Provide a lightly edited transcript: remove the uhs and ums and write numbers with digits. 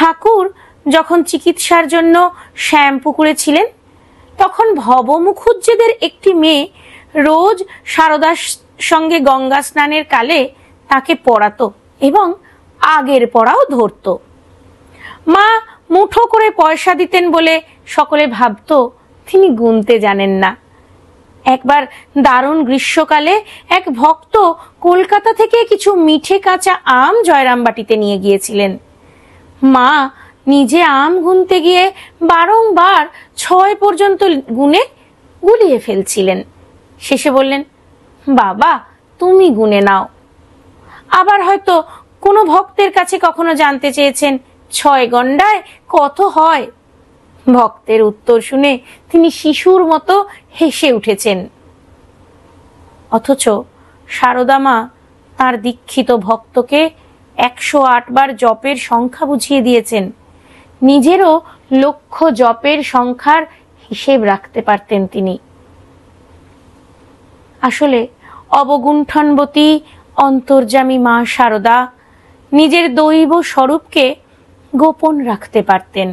ঠাকুর যখন চিকিৎসার জন্য শ্যামপুকুরে ছিলেন, তখন ভব মুখুজ্জেদের একটি মেয়ে রোজ সারদার সঙ্গে গঙ্গা স্নানের কালে তাকে পড়াতো এবং আগের পড়াও ধরতো। মা মুঠো করে পয়সা দিতেন বলে সকলে ভাবত তিনি গুনতে জানেন না। একবার দারুণ গ্রীষ্মকালে এক ভক্ত কলকাতা থেকে কিছু মিঠে কাঁচা আম জয়রামবাটিতে নিয়ে গিয়েছিলেন। মা নিজে আম গুনতে গিয়ে বারংবার 6 পর্যন্ত গুনে গুলিয়ে ফেলছিলেন। শেষে বললেন, বাবা তুমি গুনে নাও। আবার হয়তো কোনো ভক্তের কাছে কখনো জানতে চেয়েছেন 6 গন্ডায় কত হয়। ভক্তের উত্তর শুনে তিনি শিশুর মতো হেসে উঠেছেন। অথচ সারদা মা তার দীক্ষিত ভক্তকে 108 বার জপের সংখ্যা বুঝিয়ে দিয়েছেন। নিজেরও লক্ষ জপের সংখ্যার হিসেব রাখতে পারতেন তিনি। আসলে অবগুণ্ঠনবতী অন্তর্যামী মা সারদা নিজের দৈব স্বরূপকে গোপন রাখতে পারতেন।